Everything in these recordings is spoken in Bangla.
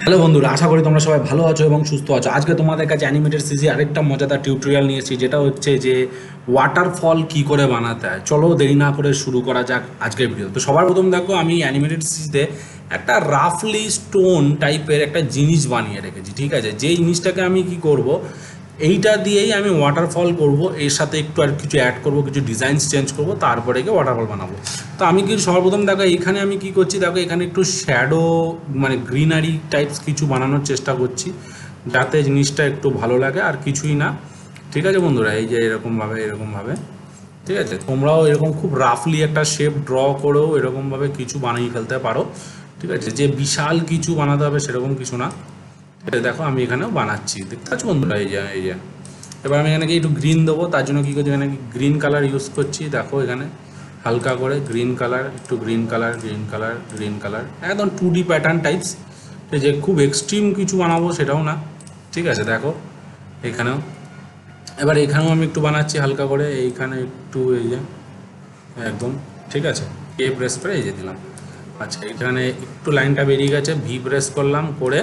হ্যালো বন্ধুরা, আশা করি তোমরা সবাই ভালো আছো এবং সুস্থ আছো। আজকে তোমাদের কাছে অ্যানিমেটেড সিজি আরেকটা মজাদার টিউটোরিয়াল নিয়েছি, যেটা হচ্ছে যে ওয়াটারফল কি করে বানাতে হয়। চলো দেরি না করে শুরু করা যাক আজকের ভিডিও। তো সবার প্রথম দেখো, আমি অ্যানিমেটেড সিজিতে একটা রাফলি স্টোন টাইপের একটা জিনিস বানিয়ে রেখেছি। ঠিক আছে, যেই জিনিসটাকে আমি কি করব, এইটা দিয়েই আমি ওয়াটারফল করব। এর সাথে একটু আর কিছু অ্যাড করব, কিছু ডিজাইনস চেঞ্জ করব, তারপরে গিয়ে ওয়াটারফল বানাবো। তো আমি কি সর্বপ্রথম দেখো এখানে আমি কি করছি, দেখো এখানে একটু শ্যাডো মানে গ্রিনারি টাইপস কিছু বানানোর চেষ্টা করছি, যাতে জিনিসটা একটু ভালো লাগে, আর কিছুই না। ঠিক আছে বন্ধুরা, এই যে এরকমভাবে ঠিক আছে, তোমরাও এরকম খুব রাফলি একটা শেপ ড্র করেও এরকমভাবে কিছু বানিয়ে ফেলতে পারো। ঠিক আছে, যে বিশাল কিছু বানাতে হবে সেরকম কিছু না। ঠিক আছে, দেখো আমি এখানেও বানাচ্ছি, দেখতে পাচ্ছ বন্ধুরা, এই যে এবার আমি এখানে একটু গ্রিন দেবো। তার জন্য কী করছি, এখানে গ্রিন কালার ইউজ করছি। দেখো এখানে হালকা করে গ্রিন কালার, একটু গ্রিন কালার, একদম 2D প্যাটার্ন টাইপস, যে খুব এক্সট্রিম কিছু বানাবো সেটাও না। ঠিক আছে, দেখো এখানেও, এবার এখানেও আমি একটু বানাচ্ছি হালকা করে, এইখানে একটু এই যে একদম। ঠিক আছে, কে প্রেস করে এই যে দিলাম। আচ্ছা, এখানে একটু লাইনটা বেরিয়ে গেছে, ভি প্রেস করলাম করে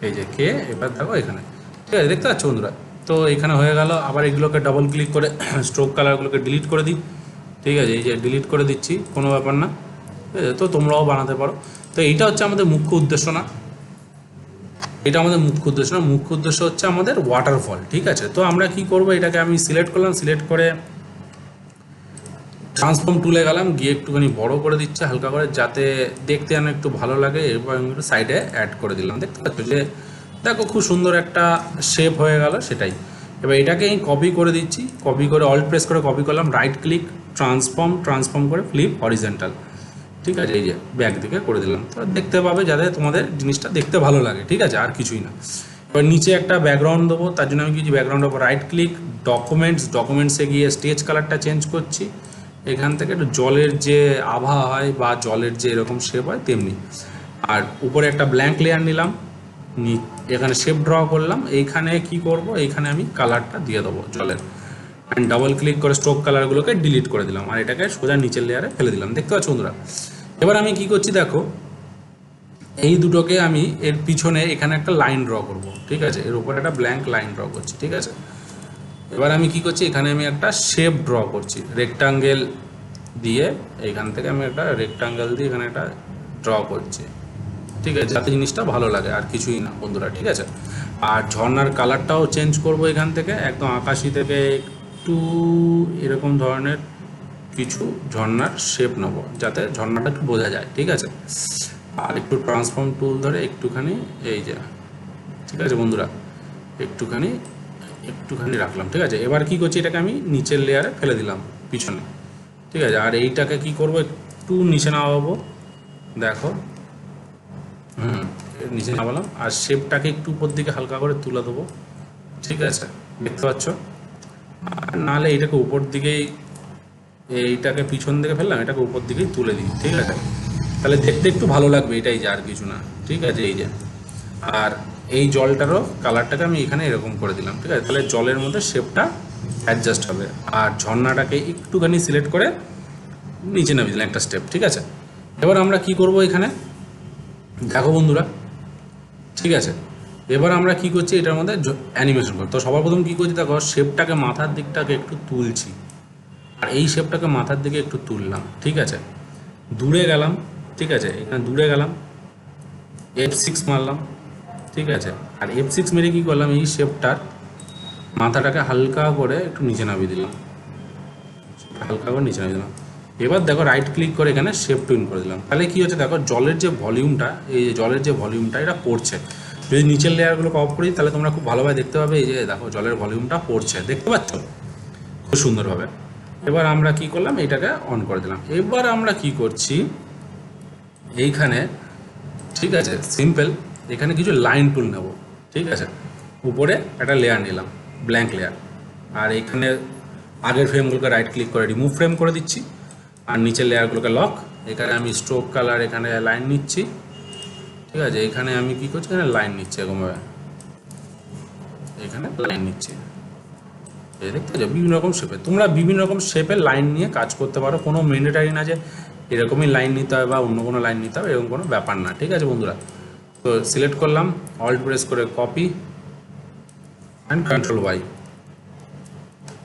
এই যে কে, এবার দেখো এখানে। ঠিক আছে, দেখতে পাচ্ছ বন্ধুরা? তো এখানে হয়ে গেল। আবার এগুলোকে ডবল ক্লিক করে স্ট্রোক কালারগুলোকে ডিলিট করে দিই। ঠিক আছে, এই যে ডিলিট করে দিচ্ছি, কোনো ব্যাপার না। ঠিক আছে, তো তোমরাও বানাতে পারো। তো এইটা হচ্ছে আমাদের মুখ্য উদ্দেশ্য না, মুখ্য উদ্দেশ্য হচ্ছে আমাদের ওয়াটারফল। ঠিক আছে, তো আমরা কি করব, এটাকে আমি সিলেক্ট করলাম, সিলেক্ট করে ট্রান্সফর্ম টুলে গেলাম, গিয়ে একটুখানি বড় করে দিচ্ছে হালকা করে, যাতে দেখতে যেন একটু ভালো লাগে। এরপর আমি একটু সাইডে অ্যাড করে দিলাম, দেখতে পাচ্ছ যে দেখো খুব সুন্দর একটা শেপ হয়ে গেল সেটাই। এবার এটাকে আমি কপি করে দিচ্ছি, কপি করে অল্ট প্রেস করে কপি করলাম, রাইট ক্লিক, ট্রান্সফর্ম করে ফ্লিপ হরিজেন্টাল। ঠিক আছে, এই যে ব্যাক দিকে করে দিলাম, তো দেখতে পাবে যাতে তোমাদের জিনিসটা দেখতে ভালো লাগে। ঠিক আছে, আর কিছুই না। এবার নিচে একটা ব্যাকগ্রাউন্ড দেবো, তার জন্য আমি কিছু ব্যাকগ্রাউন্ডের উপর রাইট ক্লিক, ডকুমেন্টসে গিয়ে স্টেজ কালারটা চেঞ্জ করছি। এখান থেকে একটু জলের যে আভা হয় বা জলের যে এরকম শেপ হয় তেমনি। আর উপরে একটা ব্ল্যাঙ্ক লেয়ার নিলাম, এখানে শেপ ড্র করলাম। এইখানে কি করব, এইখানে আমি কালারটা দিয়ে দেবো জলের, অ্যান্ড ডাবল ক্লিক করে স্ট্রোক কালারগুলোকে ডিলিট করে দিলাম, আর এটাকে সোজা নিচের লেয়ারে ফেলে দিলাম। দেখতে পাচ্ছ বন্ধুরা? এবার আমি কি করছি দেখো, এই দুটোকে আমি এর পিছনে এখানে একটা লাইন ড্র করব। ঠিক আছে, এর উপরে একটা ব্ল্যাঙ্ক লাইন ড্র করছি। ঠিক আছে, এবার আমি কি করছি, এখানে আমি একটা শেপ ড্র করছি রেক্টাঙ্গেল দিয়ে। এইখান থেকে আমি একটা রেক্টাঙ্গেল দিয়ে এখানে একটা ড্র করছি। ঠিক আছে, যাতে জিনিসটা ভালো লাগে, আর কিছুই না বন্ধুরা। ঠিক আছে, আর ঝর্নার কালারটাও চেঞ্জ করব, এখান থেকে একদম আকাশি থেকে একটু এরকম ধরনের কিছু ঝর্নার শেপ নেবো, যাতে ঝর্নাটা একটু বোঝা যায়। ঠিক আছে, আর একটু ট্রান্সফর্ম টুল ধরে একটুখানি এই যে, ঠিক আছে বন্ধুরা, একটুখানি একটুখানি রাখলাম। ঠিক আছে, এবার কি করছি, এটাকে আমি নিচের লেয়ারে ফেলে দিলাম পিছনে। ঠিক আছে, আর এইটাকে কি করব, একটু নিচে নামাবো। দেখো, নিচে নামালাম, আর শেপটাকে একটু উপর দিকে হালকা করে তুলে দেবো। ঠিক আছে, দেখতে পাচ্ছ? আর নাহলে এইটাকে উপর দিকেই, এইটাকে পিছন দিকে ফেললাম, এটাকে উপর দিকেই তুলে দিই। ঠিক আছে, তাহলে দেখতে একটু ভালো লাগবে, এটাই যে, আর কিছু না। ঠিক আছে, এই যে, আর এই জলটারও কালারটাকে আমি এখানে এরকম করে দিলাম। ঠিক আছে, তাহলে জলের মধ্যে শেপটা অ্যাডজাস্ট হবে। আর ঝর্ণাটাকে একটুখানি সিলেক্ট করে নিচে নামিয়ে দিলাম একটা স্টেপ। ঠিক আছে, এবার আমরা কি করব এখানে দেখো বন্ধুরা। ঠিক আছে, এবার আমরা কি করছি, এটার মধ্যে অ্যানিমেশন করব। তো সবার প্রথম কী করছি দেখো, শেপটাকে মাথার দিকটাকে একটু তুলছি, আর এই শেপটাকে মাথার দিকে একটু তুললাম। ঠিক আছে, দূরে গেলাম। ঠিক আছে, এখানে দূরে গেলাম, F6 মারলাম। ঠিক আছে, আর F6 মেরে কী করলাম, এই শেপটার মাথাটাকে হালকা করে একটু নিচে নামিয়ে দিলাম, হালকা করে নিচে নামিয়ে দিলাম। এবার দেখো রাইট ক্লিক করে এখানে শেপ টুইন করে দিলাম। তাহলে কী হচ্ছে দেখো, জলের যে ভলিউমটা, এই যে জলের যে ভলিউমটা এটা পড়ছে। যদি নিচের লেয়ারগুলোকে অফ করি, তাহলে তোমরা খুব ভালোভাবে দেখতে পাবে, এই যে দেখো জলের ভলিউমটা পড়ছে, দেখতে পাচ্ছ খুব সুন্দরভাবে। এবার আমরা কি করলাম, এটাকে অন করে দিলাম। এবার আমরা কি করছি এইখানে, ঠিক আছে সিম্পল, এখানে কিছু লাইন টুল নেব। ঠিক আছে, উপরে একটা লেয়ার নিলাম, ব্ল্যাঙ্ক লেয়ার, আর এখানে আগের ফ্রেমগুলোকে রাইট ক্লিক করে রিমুভ ফ্রেম করে দিচ্ছি, আর নিচের লেয়ারগুলোকে লক। এখানে আমি স্ট্রোক কালার, এখানে লাইন নিচ্ছি। ঠিক আছে, এখানে আমি কি করছি, এখানে লাইন নিচ্ছি এরকমভাবে, এখানে লাইন নিচ্ছি। এই দেখতে পাচ্ছ বিভিন্ন রকম শেপে, তোমরা বিভিন্ন রকম শেপের লাইন নিয়ে কাজ করতে পারো, কোনো ম্যান্ডেটারি না যে এরকমই লাইন নিতে হবে বা অন্য কোনো লাইন নিতে হবে, এরকম কোনো ব্যাপার না। ঠিক আছে বন্ধুরা, তো সিলেক্ট করলাম, অল্ট প্রেস করে কপি অ্যান্ড কন্ট্রোল ওয়াই,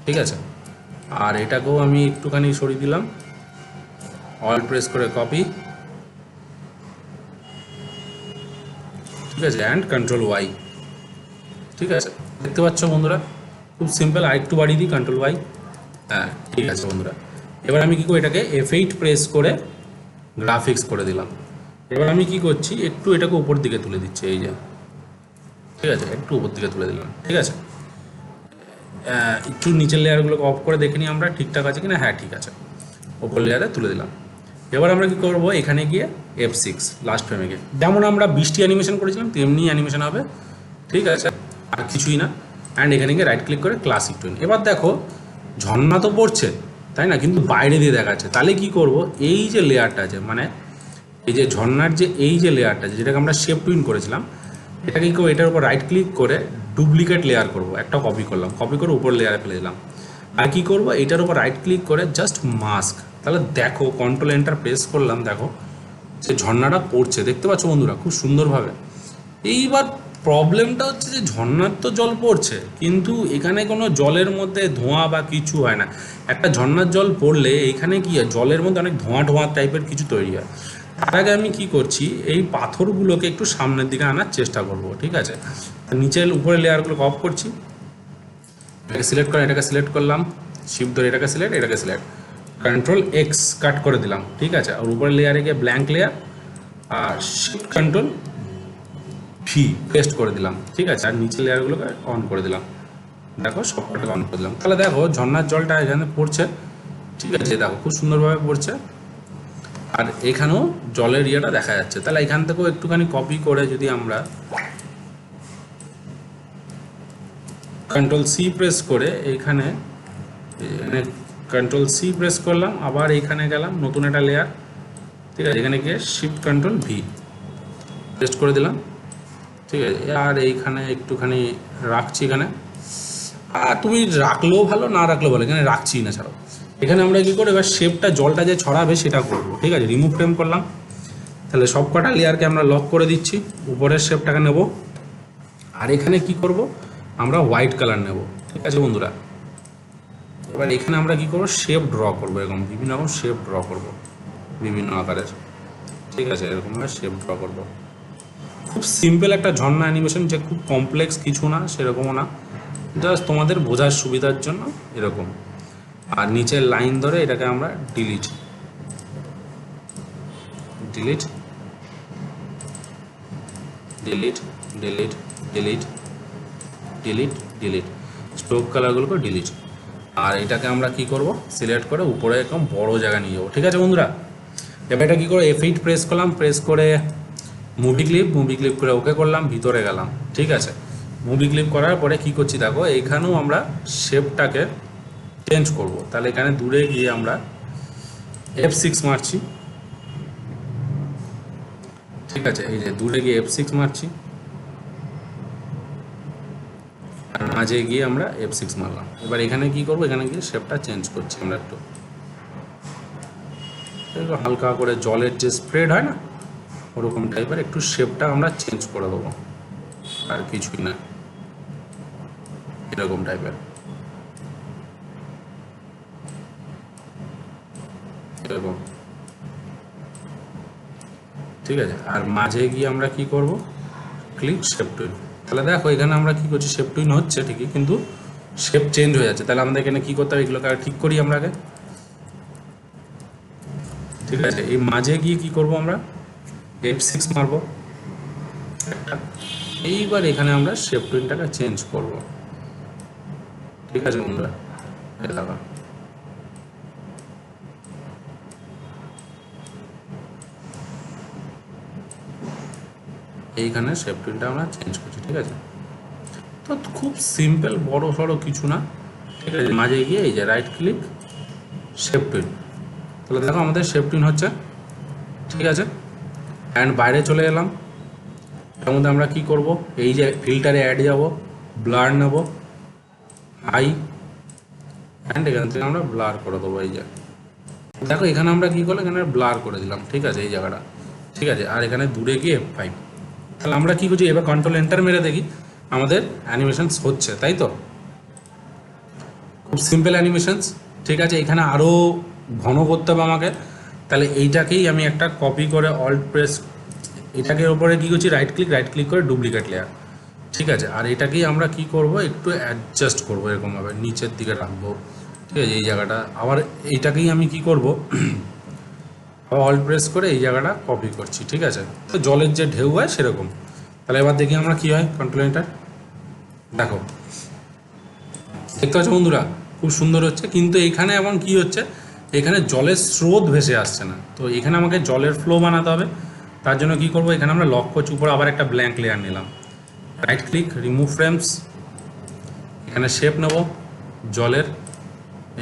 ঠিক আছে। আর এটাকেও আমি একটুখানি সরিয়ে দিলাম, অল্ট প্রেস করে কপি, ঠিক আছে, অ্যান্ড কন্ট্রোল ওয়াই, ঠিক আছে। দেখতে পাচ্ছ বন্ধুরা, খুব সিম্পল। আর একটু বাড়িয়ে দিই, কন্ট্রোল ওয়াই, হ্যাঁ ঠিক আছে বন্ধুরা। এবার আমি কী করি, এটাকে F8 প্রেস করে গ্রাফিক্স করে দিলাম। এবার আমি কি করছি, একটু এটাকে উপর দিকে তুলে দিচ্ছি, এই যে, ঠিক আছে, একটু উপর দিকে তুলে দিলাম, ঠিক আছে। একটু নিচের লেয়ারগুলোকে অফ করে দেখে নিই আমরা ঠিকঠাক আছে কিনা, হ্যাঁ ঠিক আছে, ওপর লেয়ারে তুলে দিলাম। এবার আমরা কি করব, এখানে গিয়ে F6 লাস্ট ফ্রেমে গিয়ে যেমন আমরা বৃষ্টি অ্যানিমেশন করেছিলাম তেমনি অ্যানিমেশন হবে, ঠিক আছে, আর কিছুই না। অ্যান্ড এখানে গিয়ে রাইট ক্লিক করে ক্লাসিক টোন। এবার দেখো ঝর্ণা তো পড়ছে, তাই না, কিন্তু বাইরে দিয়ে দেখাচ্ছে। তাহলে কি করব, এই যে লেয়ারটা আছে, মানে এই যে ঝর্ণার যে এই যে লেয়ারটা আছে, যেটাকে আমরা শেপ টুইন করেছিলাম, এটাকে কি করবো, এটার উপর রাইট ক্লিক করে ডুপ্লিকেট লেয়ার করব, একটা কপি করলাম, কপি করে উপর লেয়ারে ফেলে দিলাম। আর কি করব, এটার উপর রাইট ক্লিক করে জাস্ট মাস্ক। তাহলে দেখো কন্ট্রোল এন্টার প্রেস করলাম, দেখো যে ঝর্ণাটা পড়ছে, দেখতে পাচ্ছ বন্ধুরা খুব সুন্দরভাবে। এইবার প্রবলেমটা হচ্ছে যে ঝর্ণার তো জল পড়ছে, কিন্তু এখানে কোনো জলের মধ্যে ধোঁয়া বা কিছু হয় না। একটা ঝর্ণার জল পড়লে এইখানে কি হয়, জলের মধ্যে অনেক ধোঁয়া ধোঁয়া টাইপের কিছু তৈরি হয়। তার আগে আমি কি করছি, এই পাথরগুলোকে একটু সামনের দিকে আনার চেষ্টা করব, ঠিক আছে। নিচের উপরে লেয়ারগুলোকে অফ করছি, এটাকে সিলেক্ট করে এটাকে সিলেক্ট করলাম, শিফট ধরে এটাকে সিলেক্ট, এটাকে সিলেক্ট, কন্ট্রোল এক্স কাট করে দিলাম, ঠিক আছে। আর উপরে লেয়ারে গিয়ে ব্ল্যাঙ্ক লেয়ার আর শিফট কন্ট্রোল ভি পেস্ট করে দিলাম, ঠিক আছে। আর নিচের লেয়ারগুলোকে অন করে দিলাম, দেখো সবকটাকে অন করে দিলাম। তাহলে দেখো ঝর্ণার জলটা এখানে পড়ছে, ঠিক আছে, দেখো খুব সুন্দরভাবে পড়ছে। আর এখানেও জলের ইয়েটা দেখা যাচ্ছে। তাহলে এখান থেকেও একটুখানি কপি করে যদি আমরা কন্ট্রোল সি প্রেস করে এইখানে কন্ট্রোল সি প্রেস করলাম, আবার এইখানে গেলাম নতুন একটা লেয়ার, ঠিক আছে, এখানে গিয়ে শিফট কন্ট্রোল ভি পেস্ট করে দিলাম, ঠিক আছে। আর এইখানে একটুখানি রাখছি এখানে, আর তুমি রাখলেও ভালো না রাখলেও ভালো, এখানে রাখছি না ছাড়াও। এখানে আমরা কী করবো, এবার শেপটা জলটা যে ছড়াবে সেটা করবো, ঠিক আছে। রিমুভ ফ্রেম করলাম, তাহলে সব কটা লেয়ারকে আমরা লক করে দিচ্ছি, উপরের শেপটাকে নেব। আর এখানে কি করব, আমরা হোয়াইট কালার নেব, ঠিক আছে বন্ধুরা। এবার এখানে আমরা কি করব, শেপ ড্র করব, এরকম বিভিন্ন রকম শেপ ড্র করব, বিভিন্ন আকারের, ঠিক আছে, এরকমভাবে শেপ ড্র করব। খুব সিম্পল একটা ঝর্ণা অ্যানিমেশন, যে খুব কমপ্লেক্স কিছু না, সেরকমও না, জাস্ট তোমাদের বোঝার সুবিধার জন্য এরকম। আর নিচের লাইন ধরে এটাকে আমরা delete delete delete delete delete delete delete, stroke কালারগুলোকে ডিলিট। আর এটাকে আমরা কি করব, সিলেক্ট করে উপরে একদম বড় জায়গা নিয়ে যাবো, ঠিক আছে বন্ধুরা। এবার এটা কী করে, F8 প্রেস করলাম, প্রেস করে মুভি ক্লিপ করে ওকে করলাম, ভিতরে গেলাম, ঠিক আছে। মুভি ক্লিপ করার পরে কি করছি দেখো, এইখানেও আমরা শেপটাকে চেঞ্জ করব। তাহলে এখানে দূরে গিয়ে আমরা F6 মারছি, ঠিক আছে, এই যে দূরে গিয়ে F6 মারছি, আর মাঝে গিয়ে আমরা F6 মারলাম। এবার এখানে কি করব, এখানে গিয়ে শেপটা চেঞ্জ করছি আমরা একটু হালকা করে, জলের যে স্প্রেড হয় না ওরকম টাইপের একটু শেপটা আমরা চেঞ্জ করে দেবো, আর কিছুই না, এরকম টাইপের, এরকম, ঠিক আছে। আর মাঝে গিয়ে আমরা কি করব, ক্লিক শেপ টুইন। তাহলে দেখো এখানে আমরা কি করছি, শেপ টুইন হচ্ছে ঠিকই, কিন্তু শেপ চেঞ্জ হয়ে যাচ্ছে। তাহলে আমাদের এখানে কি করতে হবে, এগুলোকে ঠিক করি আমরা আগে, ঠিক আছে। এই মাঝে গিয়ে কি করব, আমরা F6 মারবো একটা। এইবার এখানে আমরা শেপ টুইনটাকে চেঞ্জ করব, ঠিক আছে বন্ধুরা। দেখো এইখানে শেপ টুইনটা আমরা চেঞ্জ করছি, ঠিক আছে। তো খুব সিম্পল, বড় সড়ো কিছু না, ঠিক আছে। মাঝে গিয়ে এই যে রাইট ক্লিক শেপ টুইন, তাহলে দেখো আমাদের শেপ টুইন হচ্ছে, ঠিক আছে। অ্যান্ড বাইরে চলে এলাম, তার মধ্যে আমরা কি করব, এই যে ফিল্টারে অ্যাড যাব, ব্লার নেব হাই, অ্যান্ড এখান থেকে আমরা ব্লার করে দেবো। এই যে দেখো এখানে আমরা কি করলাম, এখানে ব্লার করে দিলাম, ঠিক আছে, এই জায়গাটা, ঠিক আছে। আর এখানে দূরে গিয়ে F5, তাহলে আমরা কি করছি, এবার কন্ট্রোল এন্টার মেরে দেখি আমাদের অ্যানিমেশনস হচ্ছে, তাই তো? খুব সিম্পল অ্যানিমেশনস। ঠিক আছে, এখানে আরও ঘন করতে হবে আমাকে। তাহলে এইটাকেই আমি একটা কপি করে অল্ট প্রেস, এটাকে ওপরে কী করছি, রাইট ক্লিক করে ডুপ্লিকেট লেয়ার। ঠিক আছে, আর এটাকেই আমরা কি করব, একটু অ্যাডজাস্ট করবো, এরকমভাবে নিচের দিকে রাখবো। ঠিক আছে, এই জায়গাটা আবার এইটাকেই আমি কি করব, আবার অল্ট প্রেস করে এই জায়গাটা কপি করছি। ঠিক আছে, তো জলের যে ঢেউ হয় সেরকম। তাহলে এবার দেখি আমরা কি হয়, কন্ট্রোল এন্টার। দেখো, দেখতে পাচ্ছ বন্ধুরা, খুব সুন্দর হচ্ছে। কিন্তু এখানে এমন কি হচ্ছে, এখানে জলের স্রোত ভেসে আসছে না। তো এখানে আমাকে জলের ফ্লো বানাতে হবে। তার জন্য কি করব, এখানে আমরা লক করছি, উপরে আবার একটা ব্ল্যাঙ্ক লেয়ার নিলাম, রাইট ক্লিক, রিমুভ ফ্রেমস, এখানে শেপ নেব জলের,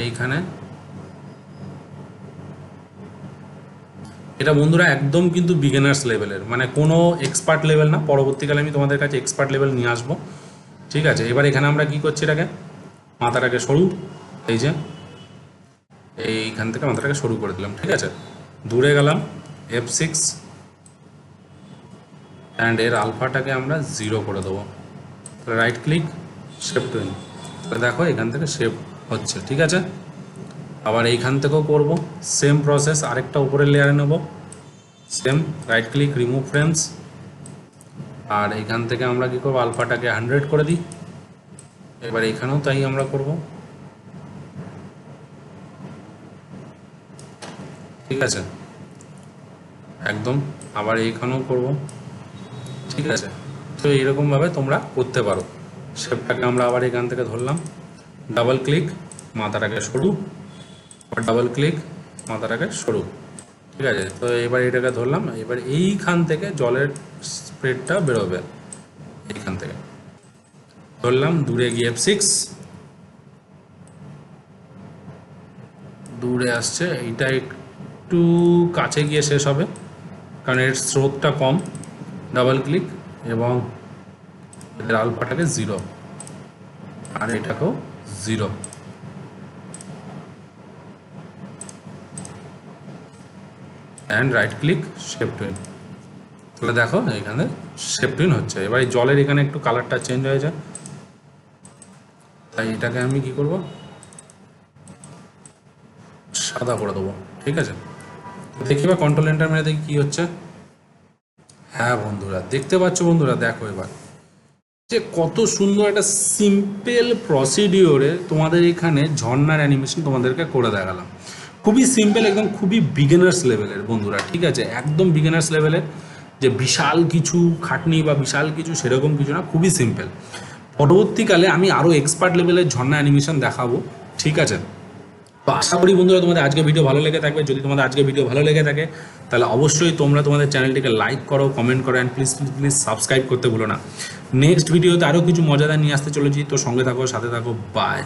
এইখানে। এটা বন্ধুরা একদম কিন্তু বিগিনার্স লেভেলের, মানে কোনো এক্সপার্ট লেভেল না। পরবর্তীকালে আমি তোমাদের কাছে এক্সপার্ট লেভেল নিয়ে আসবো। ঠিক আছে, এবার এখানে আমরা কি করছি, এটাকে মাথাটাকে সরু, এই যে এইখান থেকে মাথাটাকে সরু করে দিলাম। ঠিক আছে, দূরে গেলাম, F6 অ্যান্ড এর আলফাটাকে আমরা 0 করে দেবো। রাইট ক্লিক, শেপ টুইন, দেখো এখান থেকে শেপ হচ্ছে। ঠিক আছে, আবার এইখান থেকেও করব সেম প্রসেস, আরেকটা উপরের লেয়ারে নেব, same right click, remove frames, আর এইখান থেকে আমরা কি করব, আলফাটাকে 100 করে দিই। এবার এখানেও তাই আমরা করব। ঠিক আছে, একদম আবার এইখানেও করব। ঠিক আছে, তো এইরকমভাবে তোমরা করতে পারো। শেপটাকে আমরা আবার এখান থেকে ধরলাম, ডাবল ক্লিক, মাথাটাকে সরু, ডাবল ক্লিক, মাথাটাকে সরু। ঠিক আছে, তো এবার এটাকে ধরলাম, এবার এইখান থেকে জলের স্প্রেডটা বেরোবে, এইখান থেকে ধরলাম, দূরে গিয়ে F6, দূরে আসছে, এইটা একটু কাছে গিয়ে শেষ হবে কারণ এর স্রোতটা কম। ডাবল ক্লিক এবং এদের আলফাটাকে 0 আর এটাকেও 0। And right click, shape twin. তাহলে দেখো এখানে শেপ টুইন হচ্ছে। এবার এই জলের এখানে একটু কালারটা চেঞ্জ হয়ে যায়, তাই এটাকে আমি কি করব, সাদা করে দেবো। ঠিক আছে, দেখি বা কন্ট্রোল এন্টার মেরে দেখি কি হচ্ছে। হ্যাঁ বন্ধুরা, দেখতে পাচ্ছ বন্ধুরা, দেখো এবার যে কত সুন্দর একটা সিম্পল প্রসিডিওরে তোমাদের এখানে ঝর্ণার অ্যানিমেশন তোমাদেরকে করে দেখালাম। খুবই সিম্পল, একদম খুবই বিগিনার্স লেভেলের বন্ধুরা। ঠিক আছে, একদম বিগিনার্স লেভেলের, যে বিশাল কিছু খাটনি বা বিশাল কিছু সেরকম কিছু না, খুবই সিম্পল। পরবর্তীকালে আমি আরও এক্সপার্ট লেভেলের ঝর্ণা অ্যানিমেশন দেখাবো। ঠিক আছে, তো আশা করি বন্ধুরা তোমাদের আজকে ভিডিও ভালো লেগে থাকবে। যদি তোমাদের আজকে ভিডিও ভালো লেগে থাকে তাহলে অবশ্যই তোমরা তোমাদের চ্যানেলটিকে লাইক করো, কমেন্ট করো, অ্যান্ড প্লিজ সাবস্ক্রাইব করতে ভুলো না। নেক্সট ভিডিওতে আরও কিছু মজাদার নিয়ে আসতে চলেছি, তো সঙ্গে থাকো, সাথে থাকো, বাই।